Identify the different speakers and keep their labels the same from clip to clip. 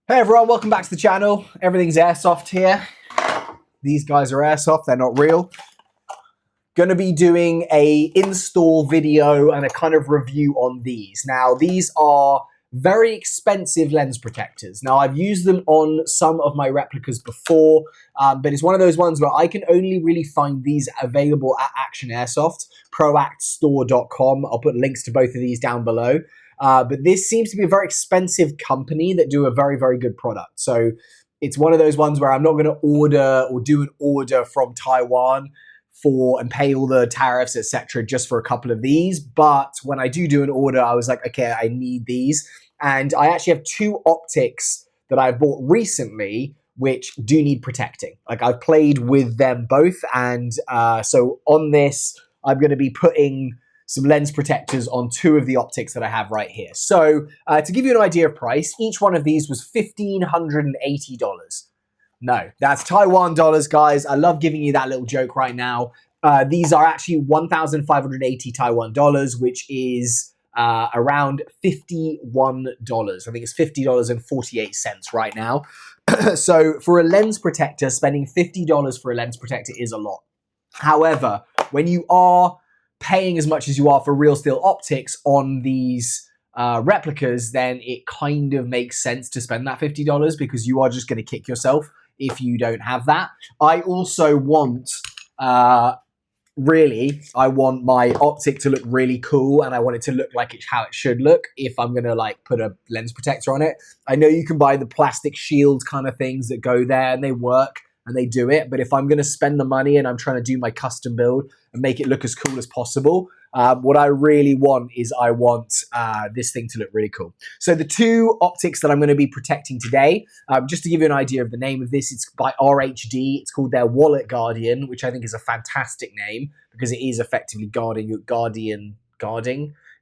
Speaker 1: Hey everyone, welcome back to the channel. Everything's airsoft here. These guys are airsoft, they're not real. Gonna be doing a install video and a kind of review on these. Now, these are very expensive lens protectors. Now, I've used them on some of my replicas before, but it's one of those ones where I can only really find these available at Action Airsoft, proactstore.com. I'll put links to both of these down below. But this seems to be a very expensive company that do a very, very good product. So it's one of those ones where I'm not going to order or do an order from Taiwan and pay all the tariffs, etc., just for a couple of these. But when I do an order, I was like, okay, I need these. And I actually have two optics that I bought recently which do need protecting. Like, I've played with them both. And so on this, I'm going to be putting some lens protectors on two of the optics that I have right here. So to give you an idea of price, each one of these was $1,580. No, that's Taiwan dollars, guys. I love giving you that little joke right now. These are actually 1,580 Taiwan dollars, which is around $51. I think it's $50.48 right now. So for a lens protector, spending $50 for a lens protector is a lot. However, when you are paying as much as you are for real steel optics on these replicas, then it kind of makes sense to spend that $50 because you are just going to kick yourself if you don't have that. I also want, I want my optic to look really cool, and I want it to look like how it should look if I'm going to like put a lens protector on it. I know you can buy the plastic shield kind of things that go there and they work and they do it, but if I'm going to spend the money and I'm trying to do my custom build and make it look as cool as possible, what I really want is I want this thing to look really cool. So the two optics that I'm going to be protecting today, just to give you an idea of the name of this, it's by RHD. It's called their Wallet Guardian, which I think is a fantastic name because it is effectively guarding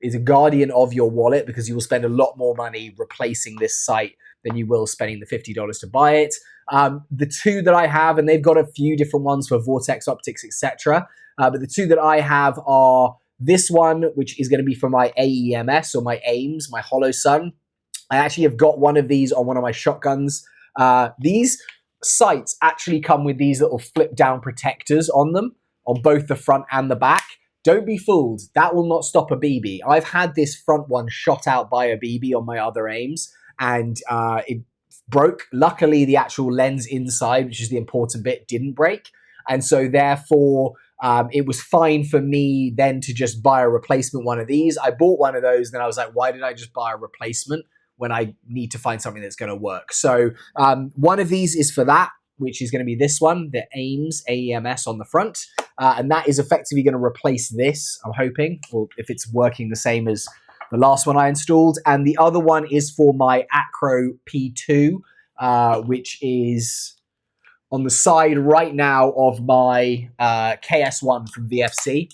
Speaker 1: is a guardian of your wallet, because you will spend a lot more money replacing this sight than you will spending the $50 to buy it. The two that I have, and they've got a few different ones for vortex optics, etc. But the two that I have are this one, which is going to be for my AEMS or my AIMS, my Holosun. I actually have got one of these on one of my shotguns. These sights actually come with these little flip down protectors on them, on both the front and the back. Don't be fooled. That will not stop a BB. I've had this front one shot out by a BB on my other AIMS, and it broke. Luckily, the actual lens inside, which is the important bit, didn't break. And so therefore, it was fine for me then to just buy a replacement one of these. I bought one of those, then I was like, why did I just buy a replacement when I need to find something that's going to work? So one of these is for that, which is going to be this one, the AEMS on the front. And that is effectively going to replace this, I'm hoping, or if it's working the same as the last one I installed. And the other one is for my Acro P2, which is on the side right now of my KS-1 from VFC.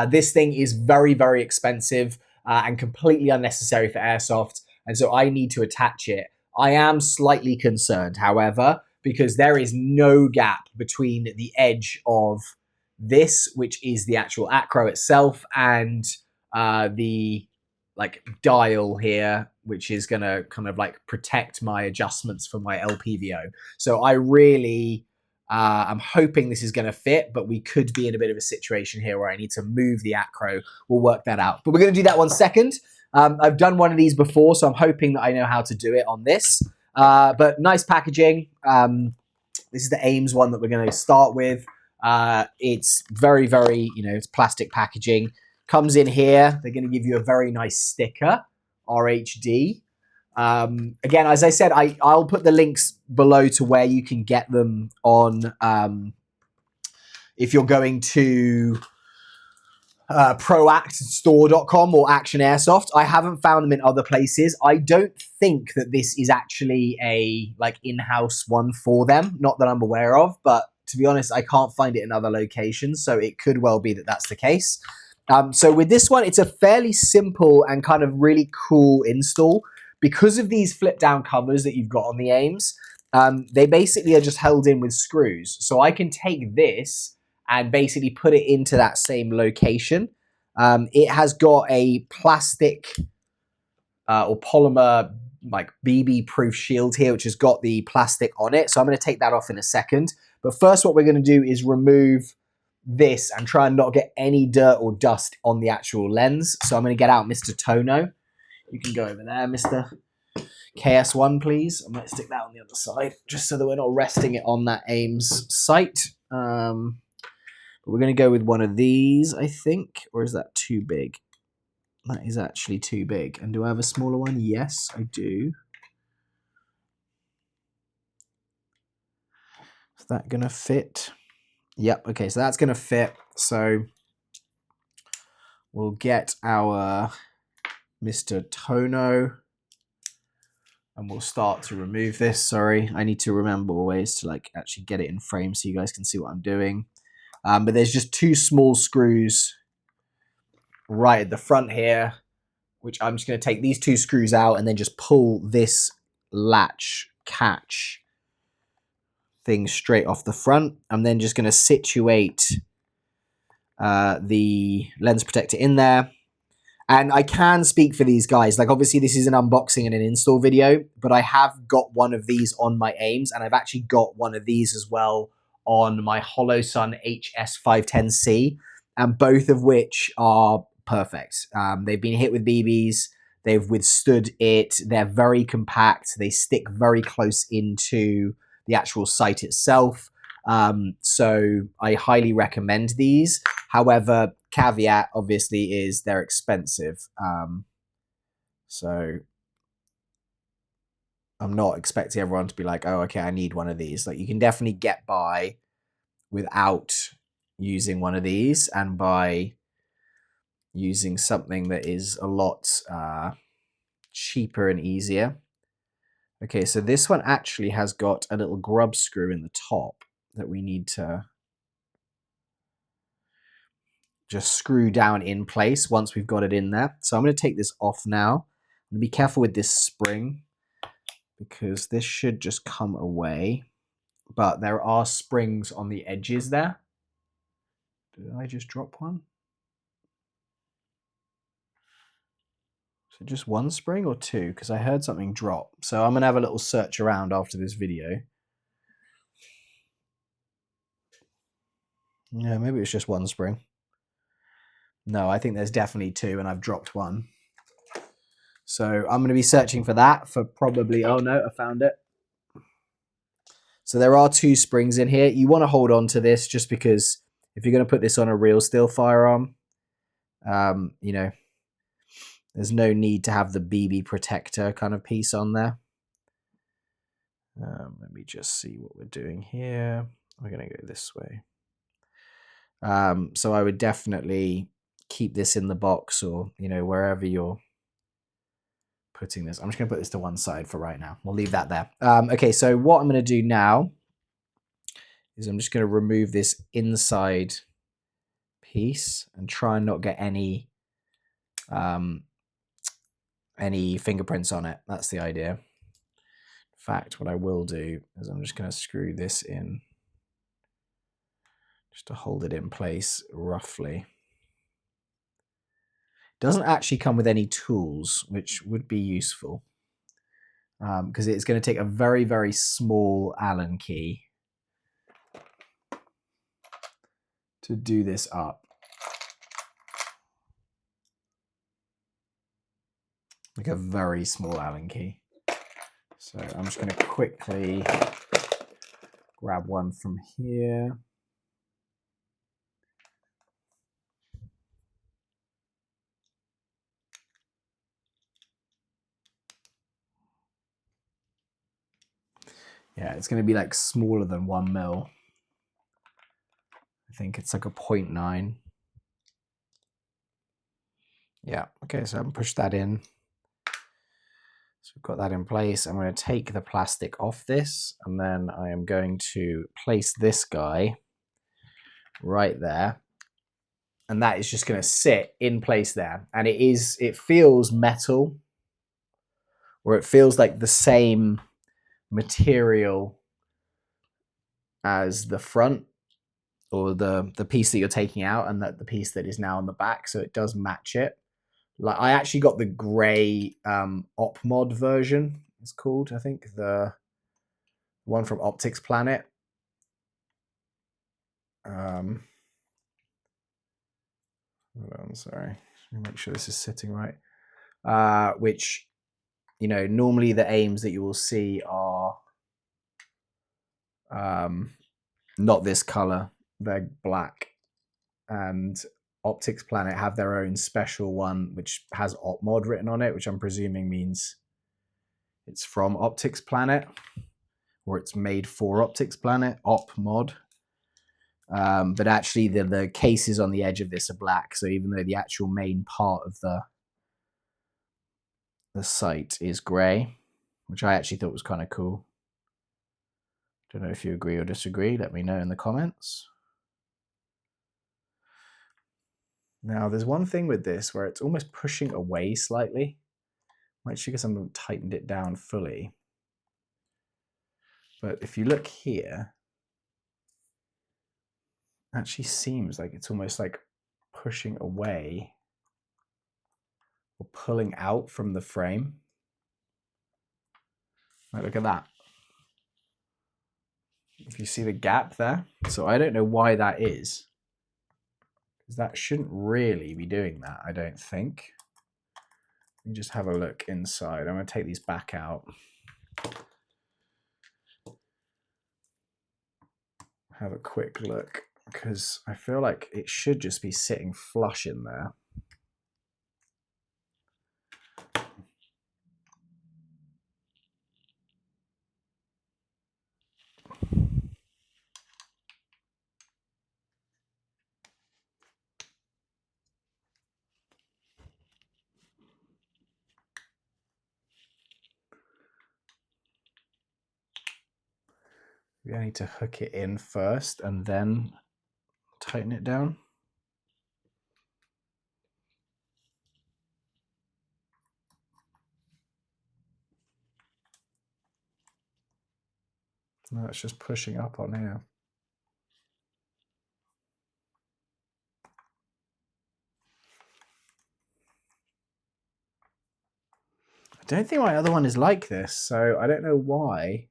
Speaker 1: This thing is very, very expensive and completely unnecessary for airsoft, and so I need to attach it. I am slightly concerned, however, because there is no gap between the edge of this, which is the actual Acro itself, and the like dial here, which is going to kind of like protect my adjustments for my LPVO. So I really, I'm hoping this is going to fit, but we could be in a bit of a situation here where I need to move the Acro. We'll work that out. But we're going to do that one second. I've done one of these before, so I'm hoping that I know how to do it on this. But nice packaging. This is the AIMS one that we're going to start with. It's very, very, it's plastic packaging. Comes in here. They're going to give you a very nice sticker, RHD. Again, as I said, I'll put the links below to where you can get them on if you're going to proactstore.com or Action Airsoft. I haven't found them in other places. I don't think that this is actually a like in-house one for them, not that I'm aware of, but to be honest, I can't find it in other locations, so it could well be that that's the case. So with this one, it's a fairly simple and kind of really cool install. Because of these flip down covers that you've got on the AIMS, they basically are just held in with screws. So I can take this and basically put it into that same location. It has got a plastic or polymer like BB proof shield here, which has got the plastic on it. So I'm going to take that off in a second. But first, what we're going to do is remove this and try and not get any dirt or dust on the actual lens. So I'm going to get out Mr. Tono. You can go over there, Mr. KS-1, please. I'm going to stick that on the other side, just so that we're not resting it on that AEMS sight. But we're going to go with one of these, I think. Or is that too big? That is actually too big. And do I have a smaller one? Yes, I do. Is that going to fit? Yep, okay, so that's going to fit. So we'll get our Mr. Tono and we'll start to remove this. Sorry, I need to remember ways to like actually get it in frame so you guys can see what I'm doing. But there's just two small screws right at the front here, which I'm just going to take these two screws out and then just pull this latch catch thing straight off the front. I'm then just going to situate the lens protector in there. And I can speak for these guys. Like, obviously, this is an unboxing and an install video, but I have got one of these on my AIMS, and I've actually got one of these as well on my Holosun HS510C, and both of which are perfect. They've been hit with BBs. They've withstood it. They're very compact. They stick very close into the actual sight itself. So I highly recommend these. However, caveat obviously is they're expensive. So I'm not expecting everyone to be like, oh, okay, I need one of these. Like, you can definitely get by without using one of these and by using something that is a lot cheaper and easier. Okay, so this one actually has got a little grub screw in the top that we need to just screw down in place once we've got it in there. So I'm going to take this off now. I'm going to be careful with this spring because this should just come away. But there are springs on the edges there. Did I just drop one? So just one spring or two? Because I heard something drop. So I'm going to have a little search around after this video. Yeah, maybe it's just one spring. No, I think there's definitely two, and I've dropped one. So I'm going to be searching for that for probably... Oh, no, I found it. So there are two springs in here. You want to hold on to this just because if you're going to put this on a real steel firearm, you know, there's no need to have the BB protector kind of piece on there. Let me just see what we're doing here. We're going to go this way. So I would definitely keep this in the box or, you know, wherever you're putting this. I'm just going to put this to one side for right now. We'll leave that there. Okay, so what I'm going to do now is I'm just going to remove this inside piece and try and not get any fingerprints on it. That's the idea. In fact, what I will do is I'm just going to screw this in just to hold it in place roughly. It doesn't actually come with any tools, which would be useful because it's going to take a very, very small Allen key to do this up. Like a very small Allen key. So I'm just going to quickly grab one from here. Yeah, it's going to be like smaller than 1 mil. I think it's like a 0.9. Yeah, okay, so I'm pushed that in. So we've got that in place. I'm going to take the plastic off this, and then I am going to place this guy right there. And that is just going to sit in place there. And it feels metal, or it feels like the same material as the front or the piece that you're taking out and the piece that is now on the back. So it does match it. Like, I actually got the gray op mod version it's called. I think the one from Optics Planet. Hold on, sorry. Let me make sure this is sitting right. Which, you know, normally the AEMS that you will see are not this color. They're black. And Optics Planet have their own special one, which has op mod written on it, which I'm presuming means it's from Optics Planet, or it's made for Optics Planet, op mod. But actually the cases on the edge of this are black, so even though the actual main part of the sight is grey, which I actually thought was kind of cool. Don't know if you agree or disagree, let me know in the comments. Now there's one thing with this where it's almost pushing away slightly. Actually, because I've tightened it down fully. But if you look here, it actually seems like it's almost like pushing away or pulling out from the frame. Right, look at that. If you see the gap there. So I don't know why that is. Because that shouldn't really be doing that, I don't think. Let me just have a look inside. I'm going to take these back out. Have a quick look, because I feel like it should just be sitting flush in there. We need to hook it in first and then tighten it down. No, it's just pushing up on here. I don't think my other one is like this, so I don't know why.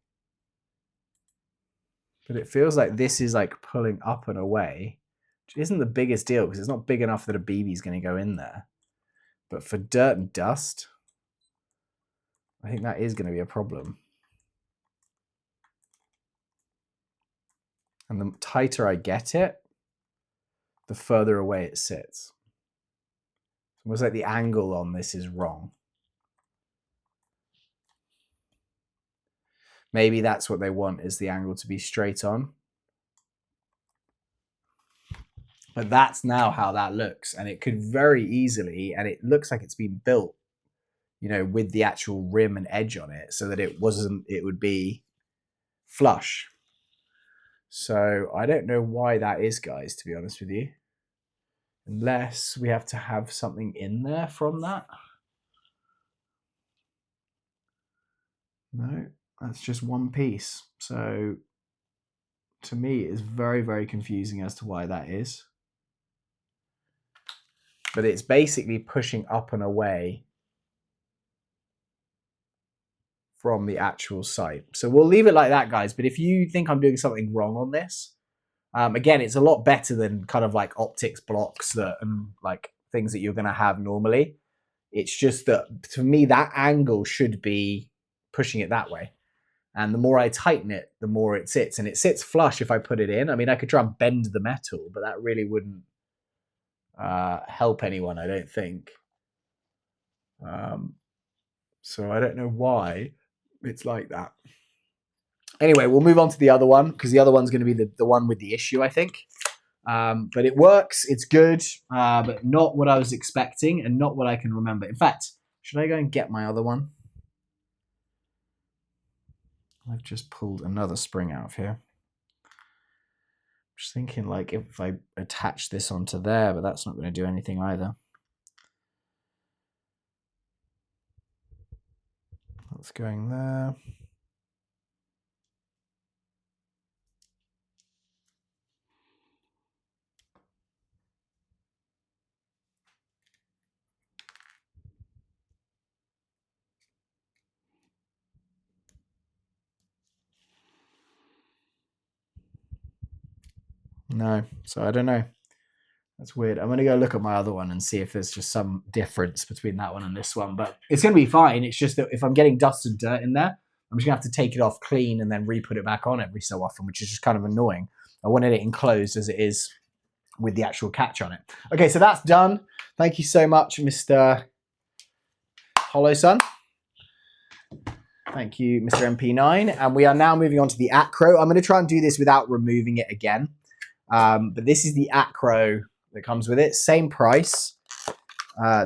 Speaker 1: But it feels like this is like pulling up and away, which isn't the biggest deal because it's not big enough that a BB is going to go in there. But for dirt and dust, I think that is going to be a problem. And the tighter I get it, the further away it sits. It's almost like the angle on this is wrong. Maybe that's what they want, is the angle to be straight on. But that's now how that looks. And it could very easily, and it looks like it's been built, you know, with the actual rim and edge on it so that it would be flush. So I don't know why that is, guys, to be honest with you. Unless we have to have something in there from that. No, that's just one piece. So to me, it's very, very confusing as to why that is. But it's basically pushing up and away from the actual site. So we'll leave it like that, guys. But if you think I'm doing something wrong on this, again, it's a lot better than kind of like optics blocks that and like things that you're going to have normally. It's just that to me, that angle should be pushing it that way. And the more I tighten it, the more it sits. And it sits flush if I put it in. I mean, I could try and bend the metal, but that really wouldn't help anyone, I don't think. So I don't know why it's like that. Anyway, we'll move on to the other one, because the other one's going to be the one with the issue, I think. But it works, it's good, but not what I was expecting and not what I can remember. In fact, should I go and get my other one? I've just pulled another spring out of here. Just thinking like if I attach this onto there, but that's not going to do anything either. That's going there. No, so I don't know. That's weird. I'm going to go look at my other one and see if there's just some difference between that one and this one. But it's going to be fine. It's just that if I'm getting dust and dirt in there, I'm just going to have to take it off clean and then re-put it back on every so often, which is just kind of annoying. I wanted it enclosed as it is with the actual catch on it. Okay, so that's done. Thank you so much, Mr. Holosun. Thank you, Mr. MP9. And we are now moving on to the Acro. I'm going to try and do this without removing it again. But this is the Acro that comes with it. Same price.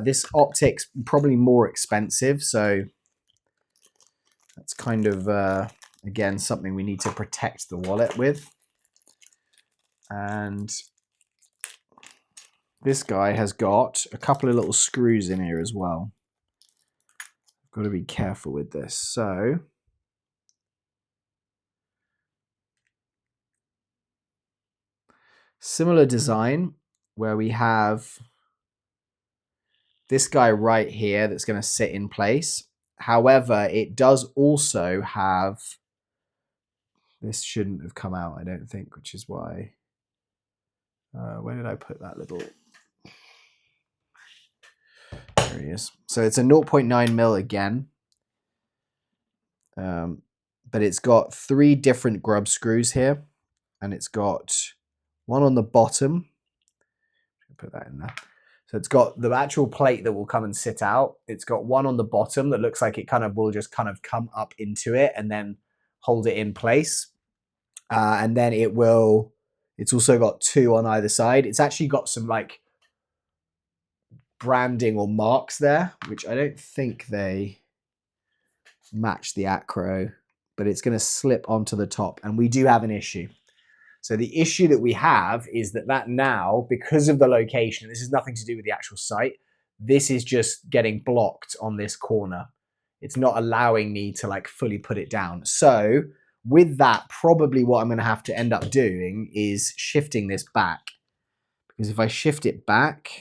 Speaker 1: This optic's probably more expensive. So that's kind of, again, something we need to protect the wallet with. And this guy has got a couple of little screws in here as well. Got to be careful with this. So similar design where we have this guy right here that's going to sit in place. However, it does also have, this shouldn't have come out, I don't think, which is why, where did I put that little, there he is. So it's a 0.9 mil again, but it's got 3 different grub screws here, and it's got one on the bottom. Put that in there. So it's got the actual plate that will come and sit out. It's got one on the bottom that looks like it kind of will just kind of come up into it and then hold it in place. And then it will, it's also got 2 on either side. It's actually got some like branding or marks there, which I don't think they match the Acro, but it's going to slip onto the top. And we do have an issue. So the issue that we have is that now, because of the location, this has nothing to do with the actual site, this is just getting blocked on this corner. It's not allowing me to like fully put it down. So with that, probably what I'm going to have to end up doing is shifting this back. Because if I shift it back,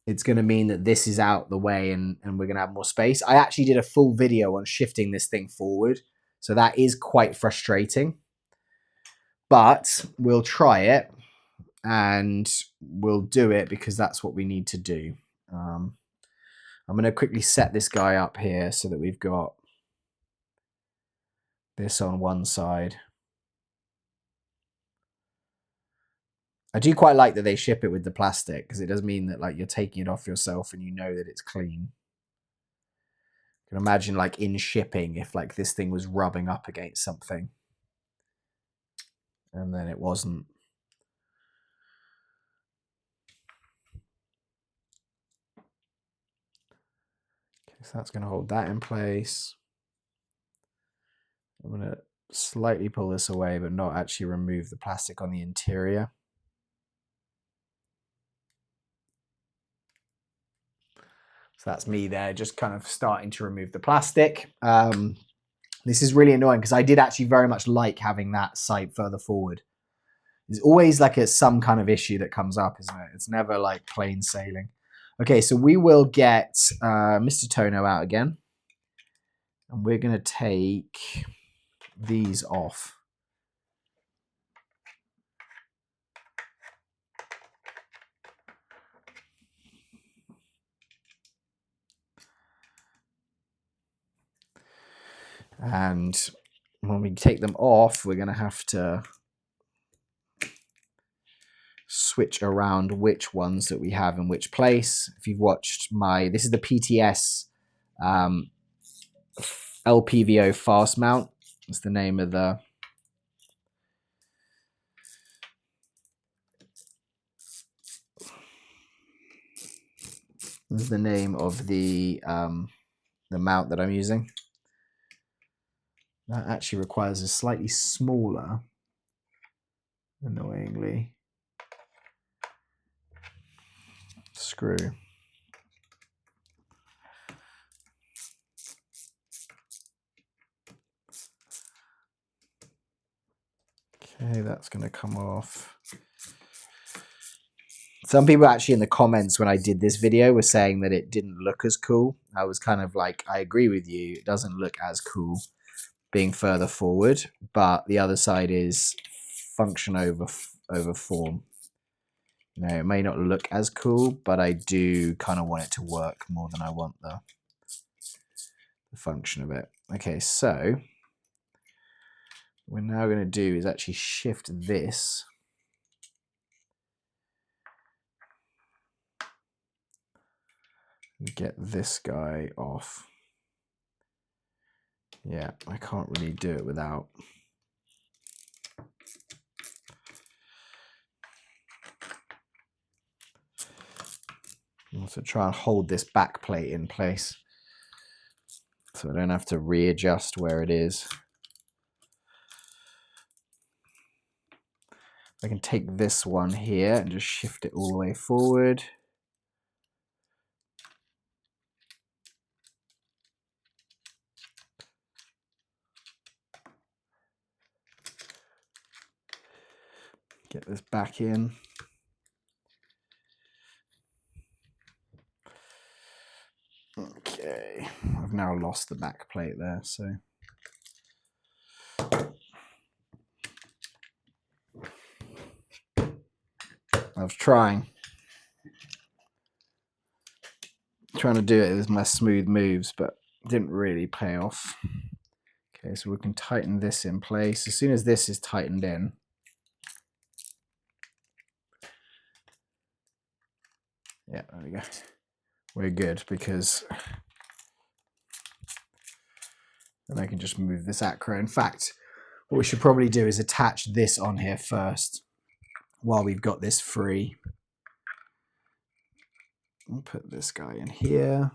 Speaker 1: it's going to mean that this is out the way and we're going to have more space. I actually did a full video on shifting this thing forward. So that is quite frustrating. But we'll try it and we'll do it because that's what we need to do. I'm going to quickly set this guy up here so that we've got this on one side. I do quite like that they ship it with the plastic because it does mean that like you're taking it off yourself and you know that it's clean. You can imagine like in shipping if like this thing was rubbing up against something and then it wasn't. Okay, so that's going to hold that in place. I'm going to slightly pull this away, but not actually remove the plastic on the interior. So that's me there, just kind of starting to remove the plastic. This is really annoying because I did actually very much like having that sight further forward. There's always like some kind of issue that comes up, isn't it? It's never like plain sailing. Okay, so we will get Mr. Tono out again. And we're going to take these off. And when we take them off, we're going to have to switch around which ones that we have in which place. If you've watched this is the PTS LPVO fast mount. That's the name of the mount that I'm using. That actually requires a slightly smaller, annoyingly, screw. Okay, that's going to come off. Some people actually in the comments when I did this video were saying that it didn't look as cool. I was kind of like, I agree with you. It doesn't look as cool being further forward, but the other side is function over form. You know, it may not look as cool, but I do kind of want it to work more than I want the function of it. Okay, so what we're now going to do is actually shift this and get this guy off. Yeah, I can't really do it without. Also try and hold this back plate in place so I don't have to readjust where it is. I can take this one here and just shift it all the way forward. Get this back in. Okay, I've now lost the back plate there, so. I was trying to do it with my smooth moves, but didn't really pay off. Okay, so we can tighten this in place. As soon as this is tightened in, yeah, there we go. We're good, because then I can just move this Acro. In fact, what we should probably do is attach this on here first while we've got this free. I'll put this guy in here.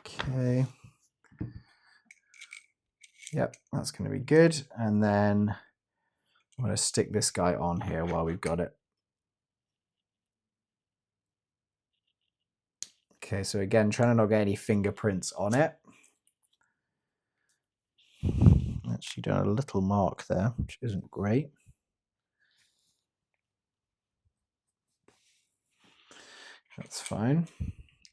Speaker 1: Okay. Yep, that's going to be good. And then I'm going to stick this guy on here while we've got it. Okay, so again, trying to not get any fingerprints on it. Actually done a little mark there, which isn't great. That's fine.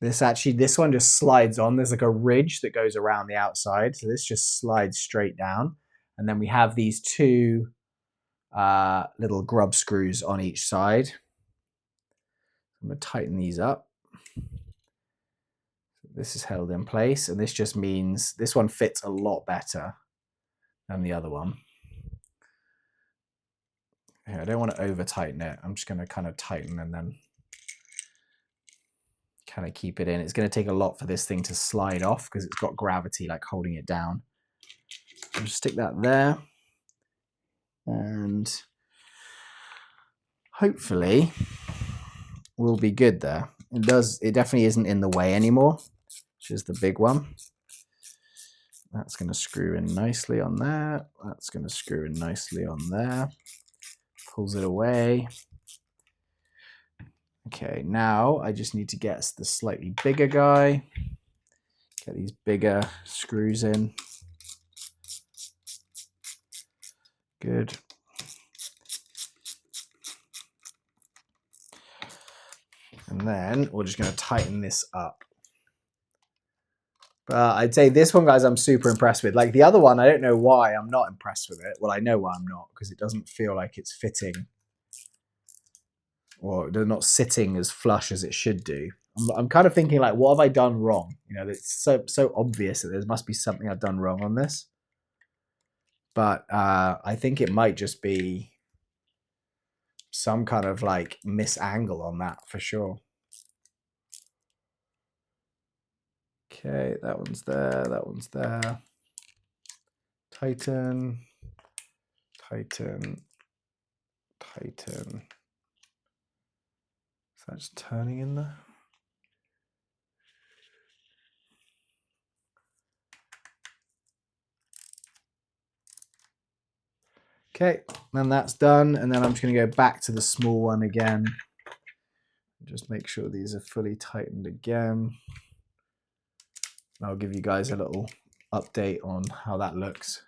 Speaker 1: This one just slides on. There's like a ridge that goes around the outside. So this just slides straight down. And then we have these two little grub screws on each side. I'm going to tighten these up. This is held in place, and this just means this one fits a lot better than the other one. Okay, I don't want to over tighten it. I'm just going to kind of tighten and then kind of keep it in. It's going to take a lot for this thing to slide off because it's got gravity like holding it down. I'll just stick that there, and hopefully we'll be good there. It definitely isn't in the way anymore, which is the big one. That's going to screw in nicely on there. That's going to screw in nicely on there. Pulls it away. Okay, now I just need to get the slightly bigger guy. Get these bigger screws in. Good. And then we're just going to tighten this up. But I'd say this one, guys, I'm super impressed with. Like the other one, I don't know why I'm not impressed with it. Well, I know why I'm not, because it doesn't feel like it's fitting, or they're not sitting as flush as it should do. I'm kind of thinking like, what have I done wrong? You know, it's so obvious that there must be something I've done wrong on this. But I think it might just be some kind of like misangle on that for sure. Okay, that one's there, that one's there. Tighten, tighten, tighten. So that's turning in there. Okay, and that's done. And then I'm just going to go back to the small one again. Just make sure these are fully tightened again. I'll give you guys a little update on how that looks.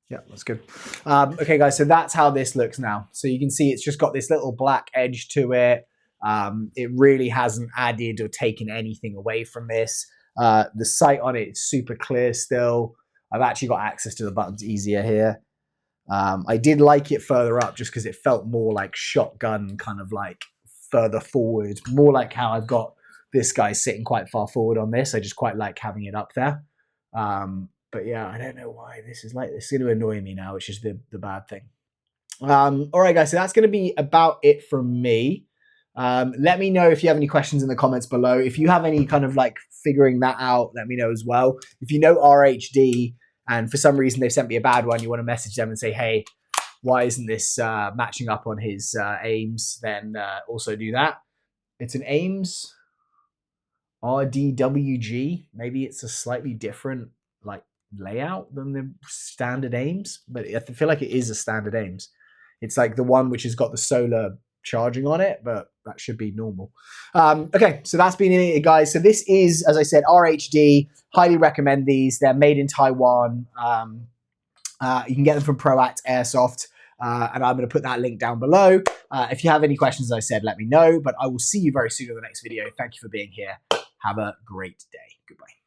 Speaker 1: Yeah, that's good. Okay, guys, so that's how this looks now. So you can see it's just got this little black edge to it. It really hasn't added or taken anything away from this. The sight on it is super clear still. I've actually got access to the buttons easier here. I did like it further up just because it felt more like shotgun, kind of like further forward, more like how I've got this guy sitting quite far forward on this. I just quite like having it up there. But yeah, I don't know why this is like this. It's going to annoy me now, which is the bad thing. All right, guys, so that's going to be about it from me. Let me know if you have any questions in the comments below. If you have any kind of like figuring that out, let me know as well. If you know RHD and for some reason they've sent me a bad one, you want to message them and say, hey, why isn't this matching up on his AIMS, then also do that. It's an AIMS RDWG. Maybe it's a slightly different like layout than the standard AIMS, but I feel like it is a standard AIMS. It's like the one which has got the solar charging on it, but that should be normal. Okay, so that's been it, guys. So this is, as I said, RHD. Highly recommend these. They're made in Taiwan. You can get them from ProAct Airsoft, and I'm going to put that link down below. If you have any questions, as I said, let me know, but I will see you very soon in the next video. Thank you for being here. Have a great day. Goodbye.